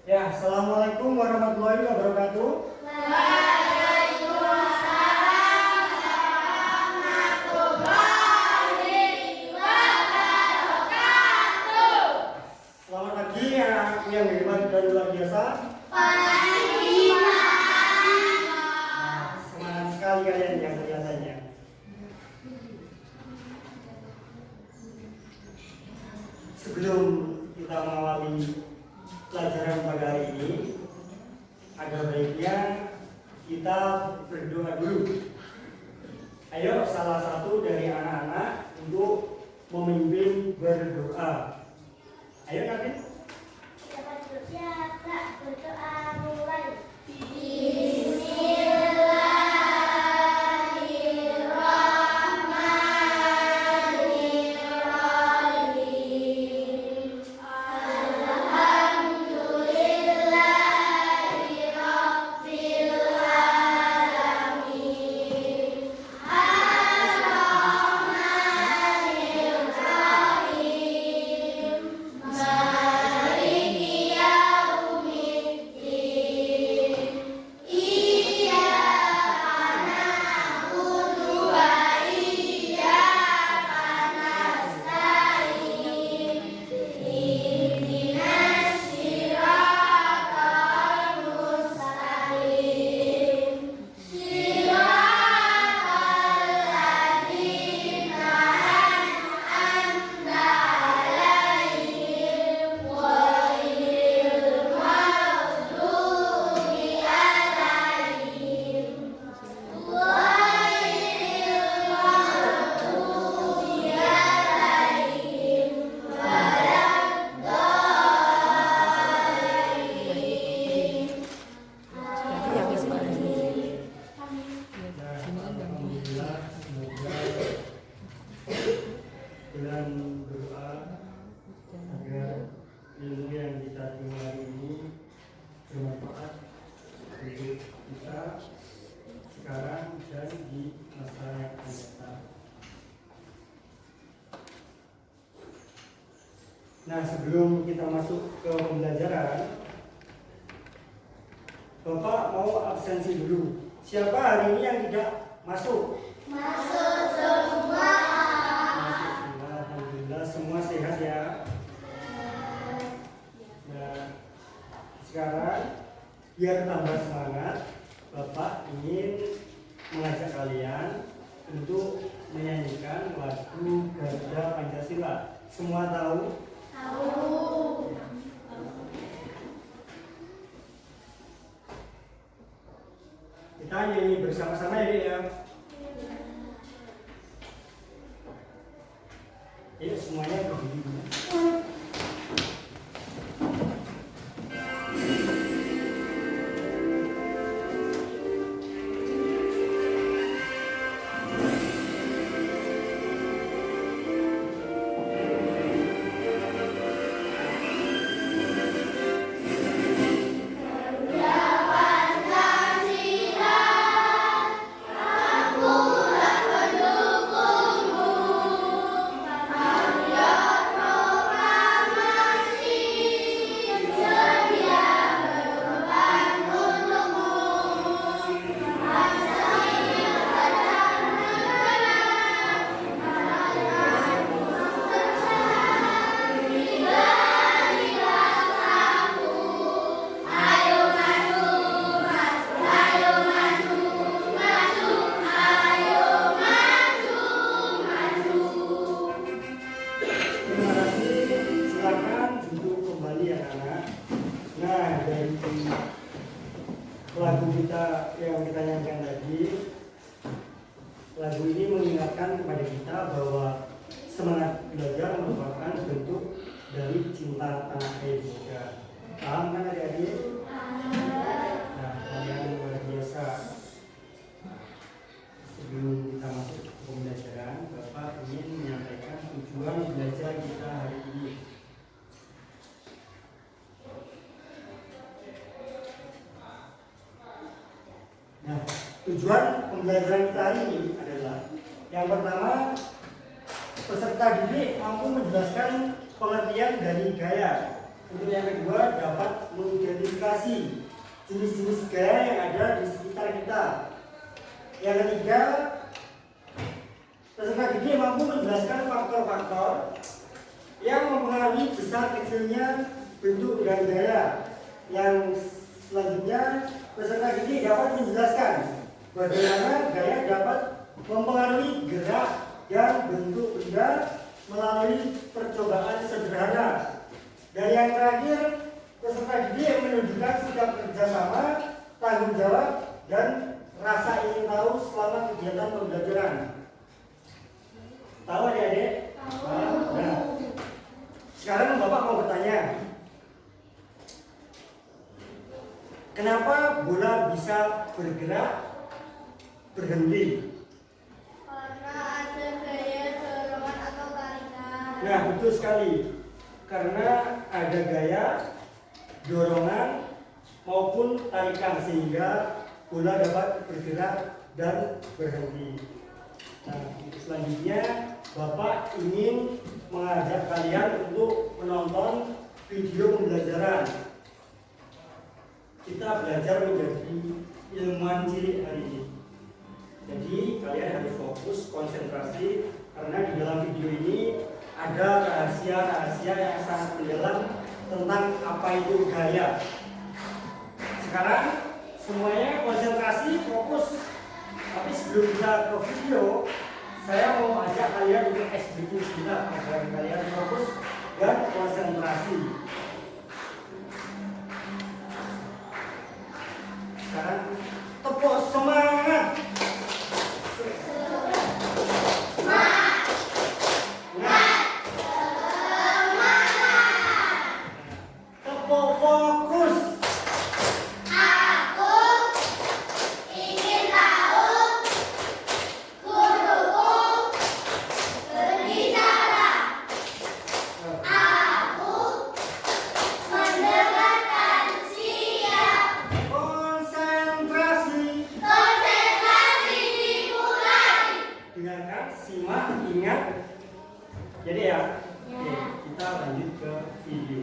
Ya, assalamualaikum warahmatullahi wabarakatuh. Waalaikumsalam warahmatullahi wabarakatuh. Selamat pagi anak yang hebat dan luar biasa. Pagi, Nah, semangat sekali kalian yang kelihatannya. Sebelum kita mengawali pelajaran pada hari ini, ada baiknya kita berdoa dulu. Ayo salah satu dari anak-anak untuk memimpin berdoa. Ayo Nabi. siapa berdoa mulai. Dengan berdoa agar ilmu yang kita terima hari ini bermanfaat untuk kita sekarang dan di masa yang akan datang. Nah, sebelum kita masuk ke pembelajaran, Bapak mau absensi dulu. Siapa hari ini yang tidak masuk? Masuk semua. Alhamdulillah semua sehat ya. Nah, sekarang biar tambah semangat, Bapak ingin mengajak kalian untuk menyanyikan lagu Garuda Pancasila. Semua tahu? Tahu. Kita nyanyi bersama-sama ya, Dek, ya. Ayo semuanya berdiri dulu. Terima kasih. Silakan duduk kembali ya anak. Nah, dari lagu kita yang kita nyanyikan tadi, lagu ini mengingatkan kepada kita bahwa semangat belajar merupakan bentuk dari cinta tanah air juga. Paham kan adik-adik? Nah, kalian luar biasa. Sebelum kita masuk ke pembelajaran, Bapak ingin menyampaikan tujuan belajar kita hari ini. Nah, tujuan pembelajaran kita hari ini adalah yang pertama, peserta didik mampu menjelaskan pengertian dari gaya. Bentuk yang kedua dapat mengidentifikasi jenis-jenis gaya yang ada di sekitar kita. Yang ketiga, peserta didik mampu menjelaskan faktor-faktor yang mempengaruhi besar kecilnya bentuk dan gaya. Yang selanjutnya, peserta didik dapat menjelaskan bagaimana gaya dapat mempengaruhi gerak dan bentuk benda melalui percobaan sederhana. Dan yang terakhir, peserta didik menunjukkan sikap kerjasama, tanggung jawab, dan rasa ingin tahu selama kegiatan pembelajaran. Tahu adik-adik? Nah, sekarang Bapak mau bertanya, kenapa bola bisa bergerak berhenti? Karena ada gaya dorongan atau tarikan. Nah, betul sekali. Karena ada gaya dorongan maupun tarikan sehingga bola dapat bergerak dan berhenti. Nah, selanjutnya Bapak ingin mengajak kalian untuk menonton video pembelajaran. Kita belajar menjadi ilmuwan cilik hari ini. Jadi kalian harus fokus, konsentrasi, karena di dalam video ini ada rahasia-rahasia yang sangat mendalam tentang apa itu gaya. Sekarang semuanya konsentrasi, fokus. Tapi sebelum kita ke video, saya mau ajak kalian untuk SBQ sebentar agar kalian fokus dan konsentrasi. Sekarang tepuk semangat. Tepuk fokus. Aku ingin tahu guruku berbicara. Aku mendengarkan siap. Konsentrasi. Konsentrasi dimulai. Dengarkan, simak, ingat. Jadi ya, Ya. oke, kita lanjut ke video.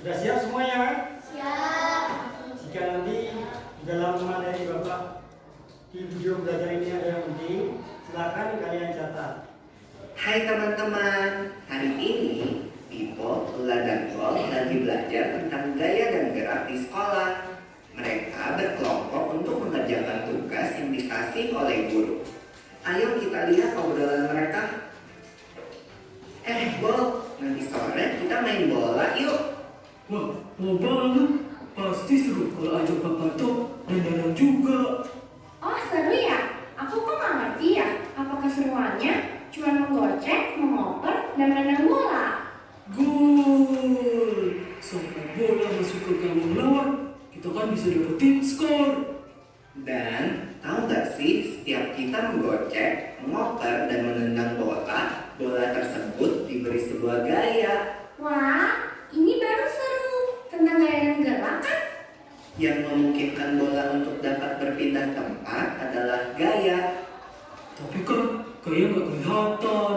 Sudah siap semuanya? Siap. Jika nanti di dalam materi Bapak di video belajar ini ada yang penting, silakan kalian catat. Hai teman-teman, hari ini Pipo, Lula, dan Gol lagi belajar tentang gaya dan gerak di sekolah. Mereka berkelompok untuk mengerjakan tugas yang dikasih oleh guru. Ayo kita lihat obrolan mereka. Bol, nanti sore kita main bola yuk. Wah, mau banget. Pasti seru kalau ajak Papa Tok dan Danang juga. Oh seru ya? Aku kok nggak ngerti ya? Apa keseruannya? Cuma menggocek, mengoper, dan menendang bola. Gol! Sampai bola masuk ke gawang lawan, kita kan bisa dapetin skor. Dan tahu gak sih, setiap kita menggocek, mengoper, dan menendang bola, bola tersebut diberi sebuah gaya. Wah, ini baru seru. Tentang gaya dan gerak kan? Yang memungkinkan bola untuk dapat berpindah tempat adalah gaya. Tapi kan kayak nggak kelihatan.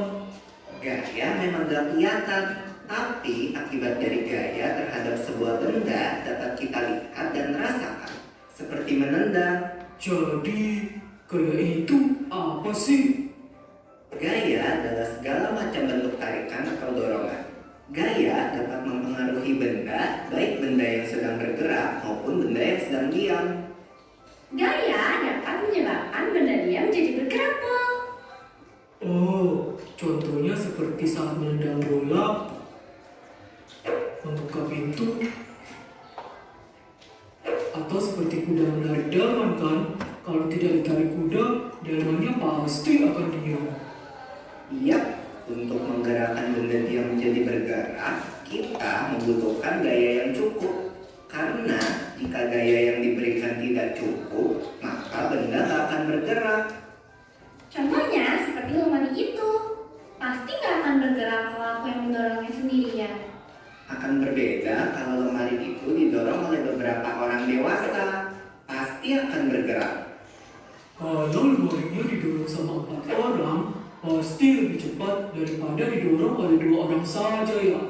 Gaya memang gak kelihatan, tapi akibat dari gaya terhadap sebuah benda dapat kita lihat dan rasakan, seperti menendang. Jadi, kayak itu apa sih? Gaya adalah segala macam bentuk tarikan atau dorongan. Gaya dapat mempengaruhi benda, baik benda yang sedang bergerak maupun benda yang sedang diam. Gaya dapat menyebabkan benda diam jadi bergerak, Pol. Oh, contohnya seperti saat menendang bola, membuka pintu, atau seperti kuda menarik delman kan? Kalau tidak ditarik kuda, delmannya pasti akan diam. Iya, untuk menggerakkan benda diam menjadi bergerak, kita membutuhkan gaya yang cukup. Karena jika gaya yang diberikan tidak cukup, maka benda tak akan bergerak. Contohnya seperti Lumani itu. Pasti pasti nggak akan bergerak kalau aku yang mendorongnya sendirian. Akan berbeda kalau lemari itu didorong oleh beberapa orang dewasa. Pasti akan bergerak. Kalau lemarinya didorong sama 4 orang, pasti lebih cepat daripada didorong oleh 2 orang saja ya.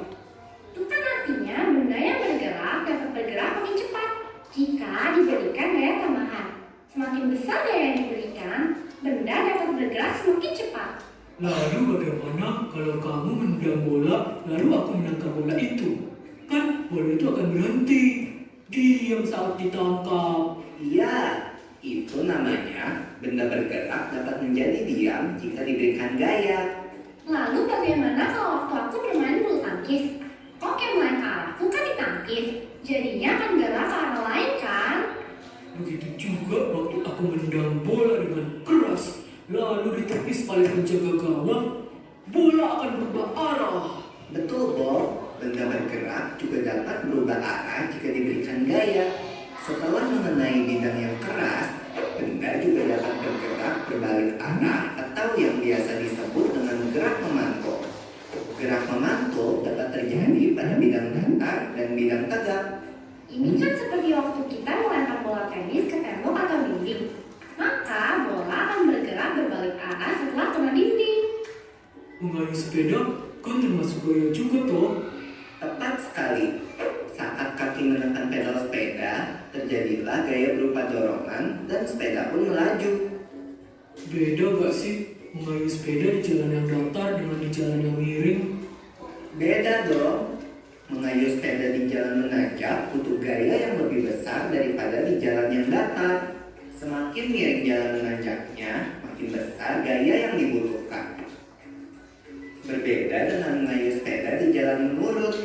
Itu kan artinya benda yang bergerak dapat bergerak makin cepat jika diberikan gaya tambahan. Semakin besar gaya yang diberikan, benda dapat bergerak semakin cepat. Lalu bagaimana kalau kamu menendang bola, lalu aku menangkap bola itu? Kan bola itu akan berhenti. Diam saat ditangkap. Iya, itu namanya benda bergerak dapat menjadi diam jika diberikan gaya. Lalu bagaimana kalau waktu aku bermain bulu tangkis? Kok yang main ke arahku kan ditangkis, jadinya akan gerak ke arah lain kan? Begitu juga waktu aku menendang bola dengan keras, lalu ditepis oleh penjaga gawang, bola akan berubah arah. Betul, Bob. Benda bergerak juga dapat berubah arah jika diberikan gaya. Setelah mengenai bidang yang keras, benda juga dapat bergerak berbalik arah atau yang biasa disebut dengan gerak memantul. Gerak memantul dapat terjadi pada bidang datar dan bidang tegak. Ini kan seperti waktu kita melempar bola tenis ke tembok atau dinding. Maka bola akan bergerak berbalik arah setelah kena dinding. Mengayuh sepeda kan termasuk gaya juga toh. Tepat sekali. Saat kaki menekan pedal sepeda, terjadilah gaya berupa dorongan dan sepeda pun melaju. Beda gak sih mengayuh sepeda di jalan yang datar dengan di jalan yang miring? Beda dong. Mengayuh sepeda di jalan menanjak butuh gaya yang lebih besar daripada di jalan yang datar. Semakin miring jalan menanjaknya, makin besar gaya yang dibutuhkan. Berbeda dengan mengayuh sepeda di jalan menurun,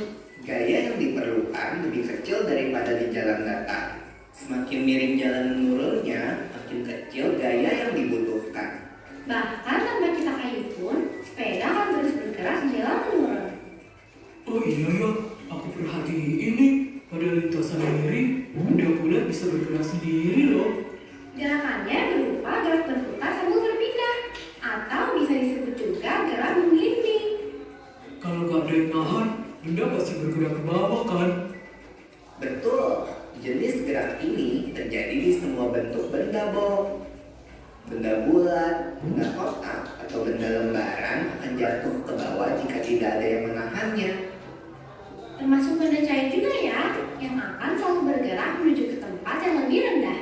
gaya yang diperlukan lebih kecil daripada di jalan datar. Semakin miring jalan menurunnya, makin kecil gaya yang dibutuhkan. Bahkan tanpa kita kayu pun, sepeda akan terus bergerak di jalan menurun. Oh iya ya, aku perhatiin nih, pada lintasan miring, benda bulat bisa bergerak sendiri loh. Gerakannya berupa gerak berputar sambil berpindah, atau bisa disebut juga gerak menggelinding. Kalau gak ada yang nahan, benda pasti bergerak ke bawah kan? Betul, jenis gerak ini terjadi di semua bentuk benda, Bob. Benda bulat, benda kotak, atau benda lembaran akan jatuh ke bawah jika tidak ada yang menahannya. Termasuk benda cair juga ya, yang akan selalu bergerak menuju ke tempat yang lebih rendah.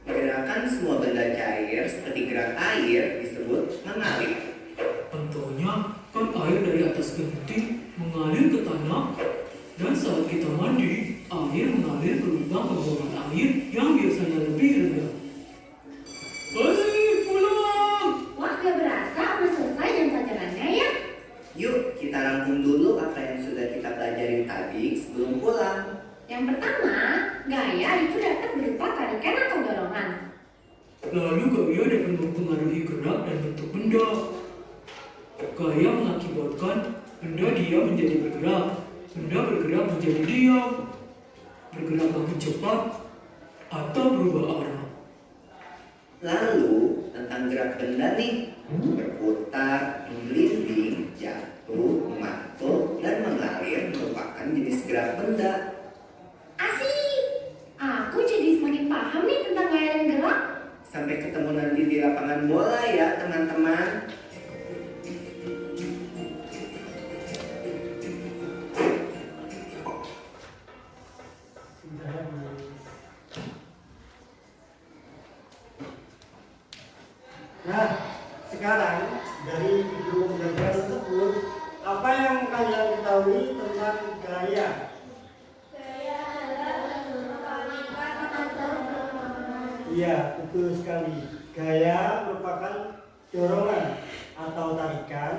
Gerakan semua benda cair seperti gerak air disebut mengalir. Contohnya, kan air dari atas genting mengalir ke tanah, dan saat kita mandi, air mengalir ke lubang pembuangan air yang biasanya lebih rendah. Balik pulang! Wah, gak berasa udah selesai jam pelajarannya ya. Yuk, kita rangkum dulu apa yang sudah kita pelajari tadi sebelum pulang. Yang pertama, gaya itu dapat berupa tarikan atau dorongan. Lalu gaya dapat mempengaruhi gerak dan bentuk benda. Gaya mengakibatkan benda diam menjadi bergerak, benda bergerak menjadi diam, bergerak makin cepat, atau berubah arah. Lalu, tentang gerak benda nih, berputar, menggelinding, jatuh, memantul, dan mengalir merupakan jenis gerak benda. Asik! Aku jadi semakin paham nih tentang gaya dan gerak. Sampai ketemu nanti di lapangan bola ya, teman-teman. Nah, sekarang dari video pembelajaran tersebut, apa yang kalian ketahui tentang gaya? Gaya adalah bentuk tarikan atau dorongan. Iya, betul sekali. Gaya merupakan dorongan atau tarikan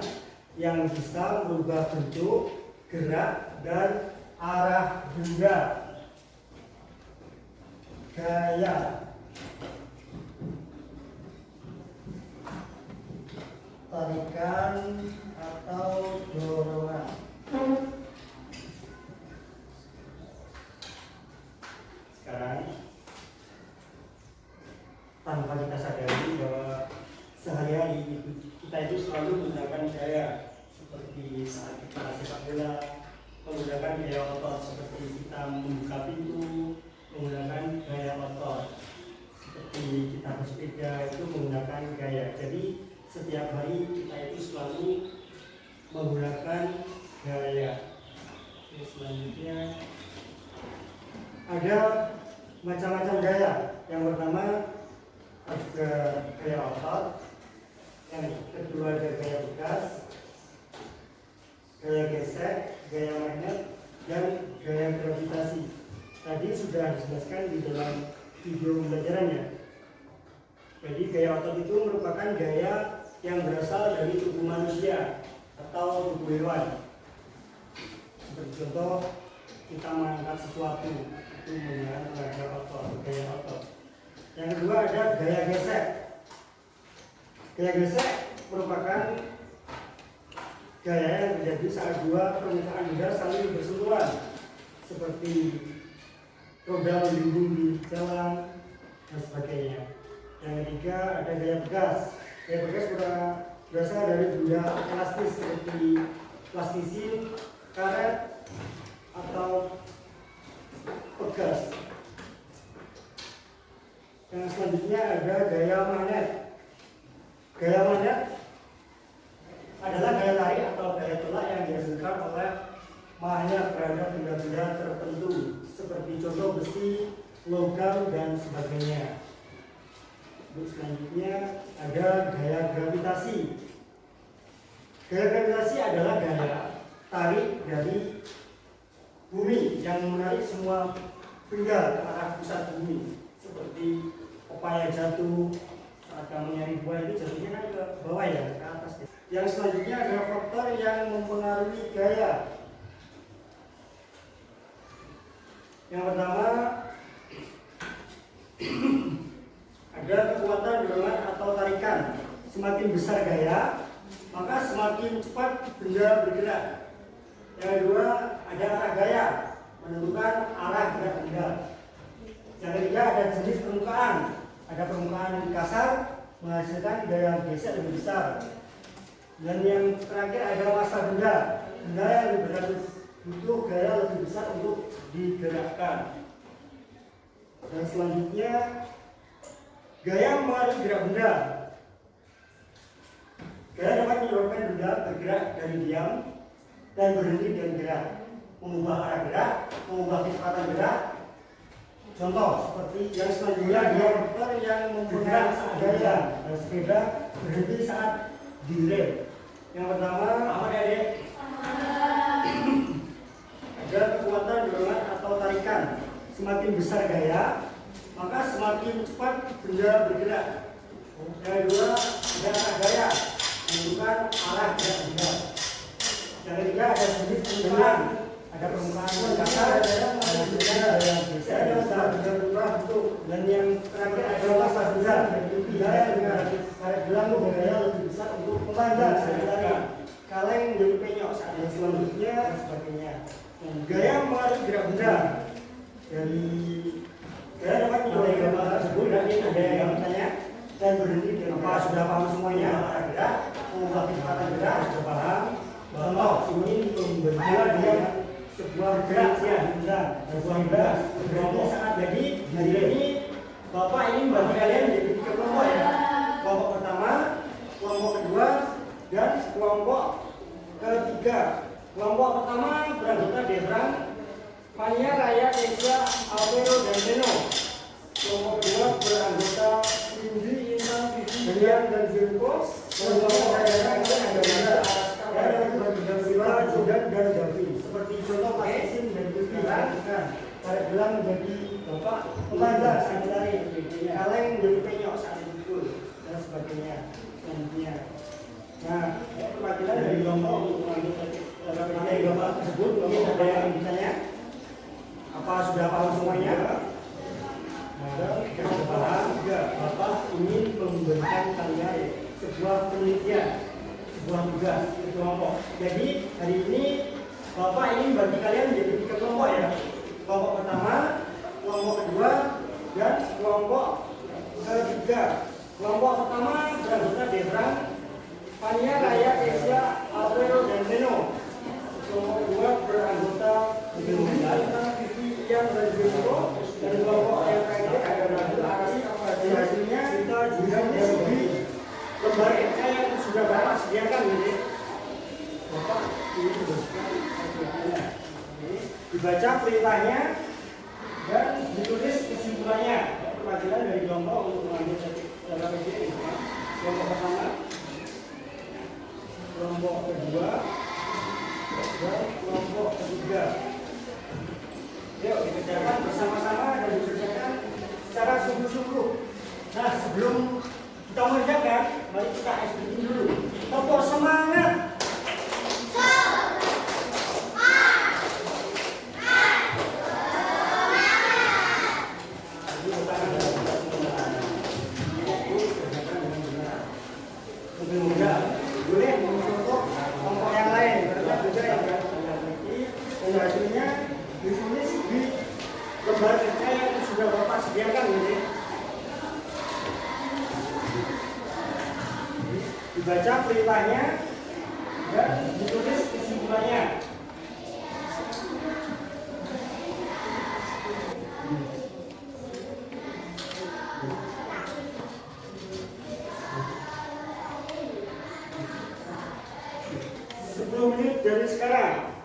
yang bisa merubah bentuk, gerak, dan arah benda. Gaya tarikan atau dorongan. Sekarang tanpa kita sadari bahwa sehari-hari kita itu selalu menggunakan gaya ada macam-macam gaya. Yang pertama ada gaya otot, yang kedua ada gaya bekas, gaya gesek, gaya magnet, dan gaya gravitasi. Tadi sudah dijelaskan di dalam video pembelajarannya. Jadi gaya otot itu merupakan gaya yang berasal dari tubuh manusia atau tubuh hewan. Seperti contoh, kita mengangkat sesuatu itu menggunakan tenaga otot, gaya otot. Yang kedua ada gaya gesek. Gaya gesek merupakan gaya yang terjadi saat dua permukaan benda saling bersentuhan, seperti roda melindung di jalan dan sebagainya. Yang ketiga ada gaya bekas. Gaya bekas berasal dari benda elastis seperti plastisin, karet, atau pegas. Yang selanjutnya ada gaya magnet. Gaya magnet adalah gaya tarik atau gaya tolak yang dihasilkan oleh magnet terhadap benda-benda tertentu, seperti contoh besi, logam, dan sebagainya. Terus selanjutnya ada gaya gravitasi. Gaya gravitasi adalah gaya tarik dari bumi yang menarik semua benda ke arah pusat bumi, seperti pepaya jatuh saat kamu nyari buah itu jatuhnya kan ke bawah ya, ke atas. Yang selanjutnya ada faktor yang mempengaruhi gaya. Yang pertama ada kekuatan dorongan atau tarikan. Semakin besar gaya, maka semakin cepat benda bergerak. Yang kedua ada arah gaya, menentukan arah gerak benda. Yang ketiga ada jenis permukaan. Ada permukaan yang kasar menghasilkan gaya gesek lebih besar. Dan yang terakhir ada massa benda. Benda yang lebih berat butuh gaya lebih besar untuk digerakkan. Dan selanjutnya gaya mempengaruhi gerak benda. Gaya dapat menyebabkan benda bergerak dari diam dan berhenti dan gerak, mengubah arah gerak, mengubah kecepatan gerak. Contoh seperti yang selanjutnya dia motor yang mempunyai saat gaya dan sepeda berhenti saat direm. Yang pertama apa adik? Ada kekuatan dorongan atau tarikan. Semakin besar gaya, maka semakin cepat benda bergerak. Yang kedua ada arah gaya, menentukan arah gerak benda. Yang ketiga ada jenis permukaan. Ada permukaan yang kasar, ada benda yang besar, benda berubah bentuk. Dan yang terakhir ada massa benda. Gaya dengan tarik gelang gaya lebih besar untuk memanjang saat tarik. Kaleng menjadi penyok saat yang selanjutnya dan sebagainya. Gaya mempengaruhi gerak benda. Dari gaya dapat menyebabkan gambar tersebut dan ada yang bertanya dan berhenti dan apa sudah paham semuanya arah gerak, mengubah kecepatan gerak sudah paham. Contoh ini membentuk dia sebuah gerakan benda dan sebuah benda berarti saat jadi hari ini Bapak ini membantu kalian menjadi 3 kelompok ya. Kelompok pertama, kelompok kedua, dan kelompok ketiga. Kelompok pertama beranggota Debrang, Pania, Raya, Kesia, Alvero, dan Neno. Kelompok kedua beranggota Indi, Intan, Vivi, Brian, dan Zirko. Kelompok ketiga ada Jidan, dan Javi. Seperti contoh Pasisin dan Vivi. Tarik gelang menjadi bapak pemanjang saat tarik, kaleng menjadi penyok saat dipukul, dan sebagainya. Selanjutnya, nah perwakilan dari kelompok tersebut mungkin ada yang ditanya. Apa sudah paham semuanya? Nah, sudah paham. Bapak ingin memberikan kalian sebuah penelitian, sebuah tugas di kelompok. Jadi hari ini Bapak ingin bagi kalian menjadi 3 kelompok ya. Kelompok pertama, kelompok kedua, dan kelompok ketiga. Kelompok pertama beranggota Debrang, Pania, Raya, Kesia, Alvero, dan Neno. Kelompok kedua beranggota Vivi, Ian, dan Zirko. Dan kelompok yang terakhir ada Radul, Arasi. Hasilnya kita juga di lembar EK yang sudah Bapak sediakan ini. Bapak ini sudah dibaca perintahnya Dan ditulis kesimpulannya. Pelajaran dari kelompok untuk mengambil data PJJ. Kelompok pertama, kelompok kedua, dan kelompok ketiga. Yuk dikerjakan bersama-sama dan dikerjakan secara sungguh-sungguh. Nah, sebelum kita mengerjakan, mari kita SBT dulu. Tepuk semangat. Lebih mudah, boleh untuk kelompok yang lain, karena juga yang meneliti dan hasilnya ditulis di lembar kerja yang sudah Bapak sediakan, gitu. Dibaca perintahnya dan ditulis kesimpulannya. Menit dari sekarang.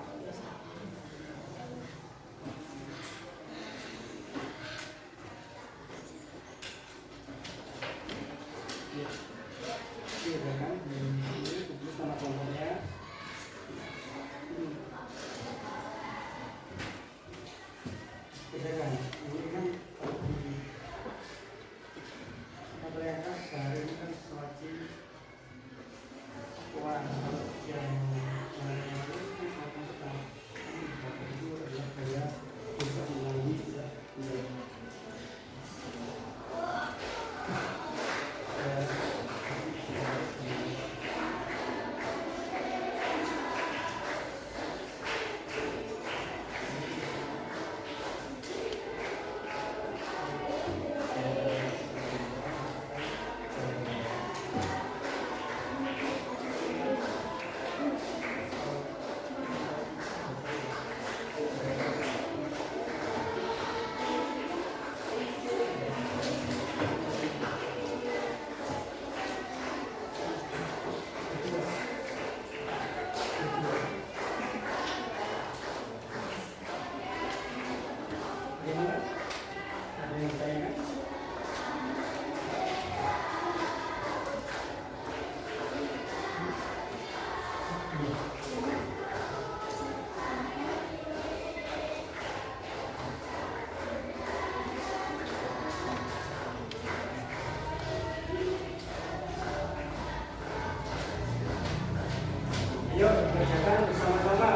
Ayo kerjakan bersama-sama.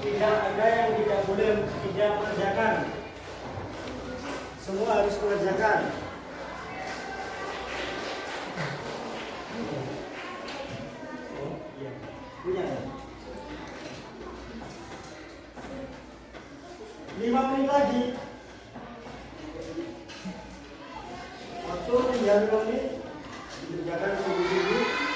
Tidak ada yang tidak boleh tidak mengerjakan. Semua harus mengerjakan. Oh iya, punya. 5 menit lagi. Waktu tinggal 5 menit. Dikerjakan sungguh-sungguh.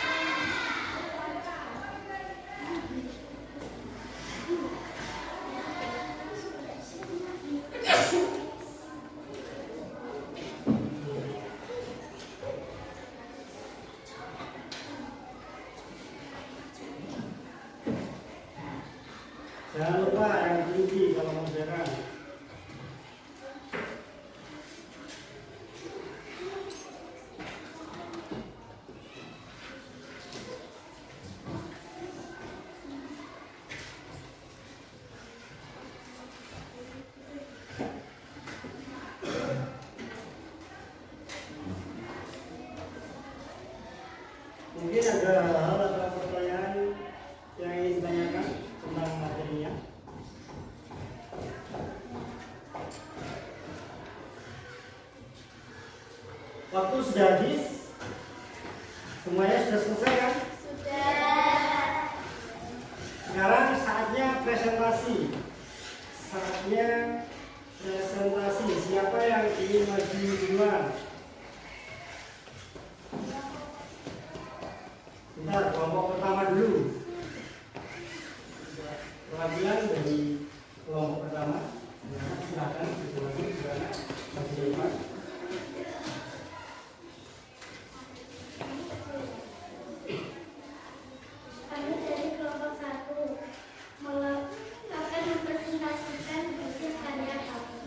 Jangan lupa yang tinggi kalau mengerjakan. Mungkin ada hal atau pertanyaan yang ingin ditanyakan tentang materinya. Waktu sudah habis. Semuanya sudah selesai kan? Sudah. Sekarang saatnya presentasi. Saatnya presentasi. Siapa yang ingin maju duluan? Bentar, kelompok pertama dulu. Perwakilan dari kelompok pertama. Ya, silakan dijelaskan gimana maju duluan. Kami dari kelompok 1 akan mempresentasikan hasil karya kami.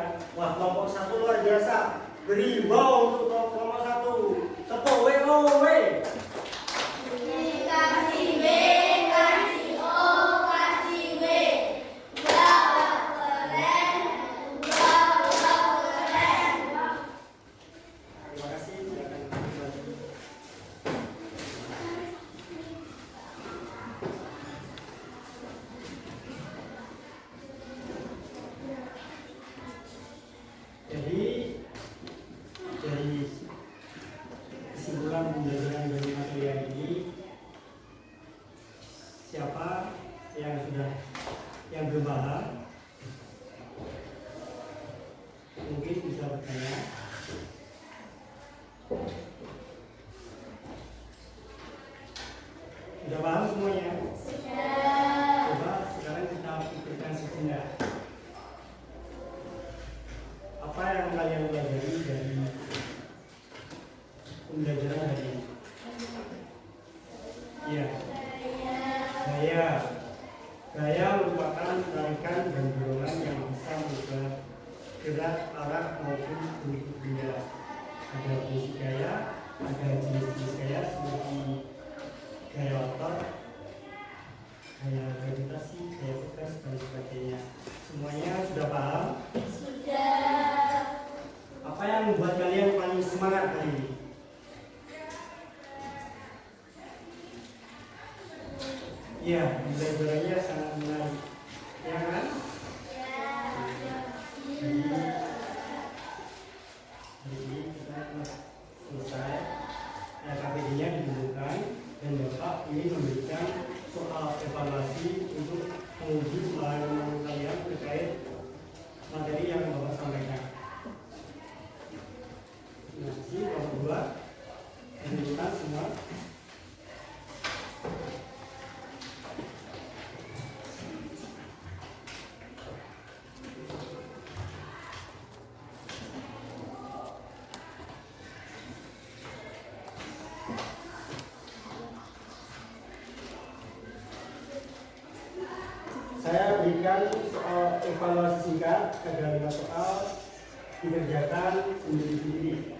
kan? Wah, kelompok 1 luar biasa. Beri wow untuk kelompok 1. Tepuk WOW. Kasih B, kasih O, kasih W. Jawab keren, jawab keren. Terima kasih. Silakan kembali. Jadi dari kesimpulan pembelajaran dari materi ini, siapa yang belum paham mungkin bisa bertanya. Sudah paham semuanya? Coba sekarang kita pikirkan sejenak. Apa yang kalian pelajari dari pembelajaran hari ini? Iya. Gaya merupakan tarikan dan dorongan yang bisa mengubah gerak, arah maupun bentuk benda. Ada fungsi gaya, ada jenis-jenis gaya seperti gaya otot, gaya gravitasi, gaya tegas, dan sebagainya. Semuanya sudah paham? Sudah. Apa yang membuat kalian paling semangat hari ini? Iya, pembelajarannya sangat menarik, ya kan? Jadi, hari ini kita telah selesai. KPD-nya ditentukan dan Bapak ini memberikan soal evaluasi untuk menguji pemahaman kalian terkait materi yang Bapak sampaikan. Terima kasih Bapak 2. Menunjukkan semua. Saya berikan soal evaluasi singkat, ada 5 soal dikerjakan sendiri-sendiri.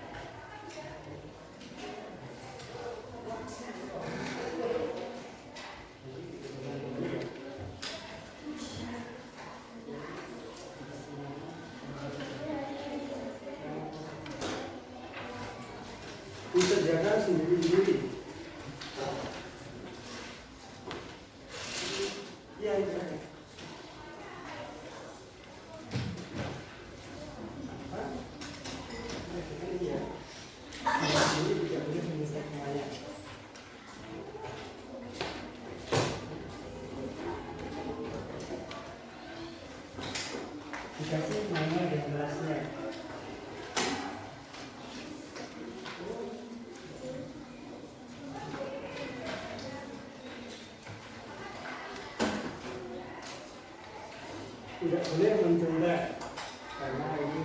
Dikerjakan sendiri-sendiri. Iya, iya. Dikasih nama dan kelasnya. Tidak boleh mencontek karena ini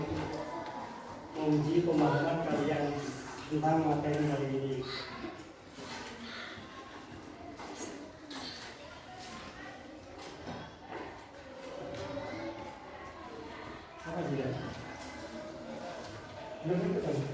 menguji pemahaman kalian tentang materi hari ini. Apa tidak? Belum ketemu.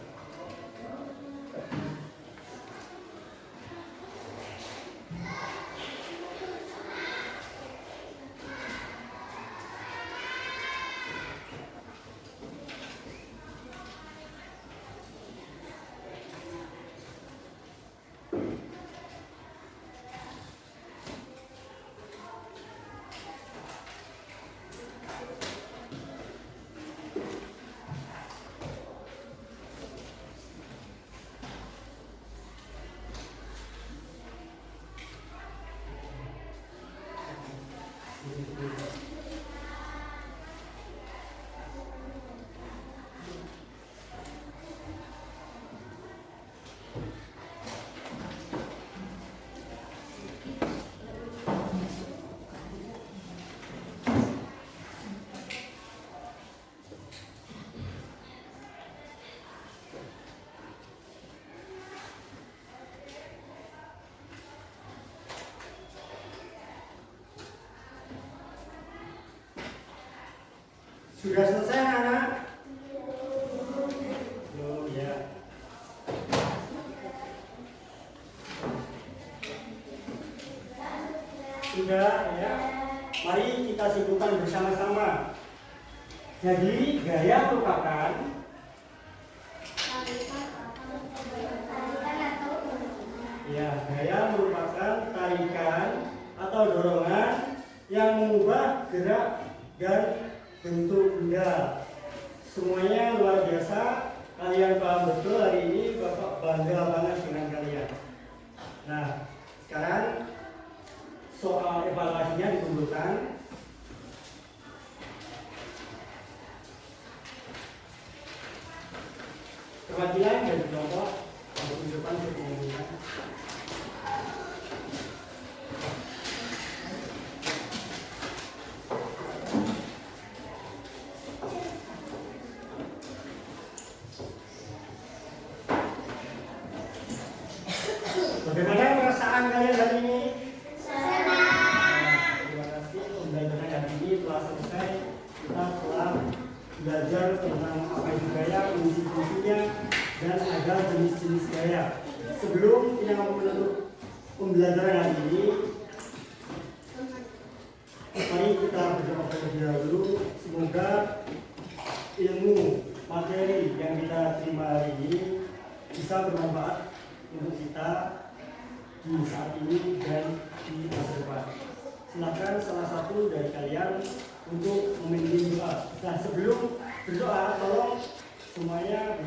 Sudah selesai anak-anak? Sudah ya. Mari kita simpulkan bersama-sama. Jadi gaya merupakan ya, gaya merupakan tarikan atau dorongan yang mengubah gerak dan bentuk benda. Semuanya luar biasa. Kalian paham betul hari ini, Bapak bangga banget dengan kalian. Nah, sekarang soal evaluasinya dikumpulkan. Perwakilan dari kelompok untuk tunjukkan semuanya. Bagaimana perasaan kalian hari ini? Terima kasih pembelajaran hari ini telah selesai. Kita telah belajar tentang apa itu gaya, fungsi-fungsinya, dan ada jenis-jenis gaya. Sebelum kita menutup pembelajaran hari ini, mari kita berdoa terlebih dahulu. Semoga ilmu materi yang kita terima hari ini bisa bermanfaat untuk kita di saat ini dan di masa depan. Silakan salah satu dari kalian untuk memimpin doa. Nah, sebelum berdoa, tolong semuanya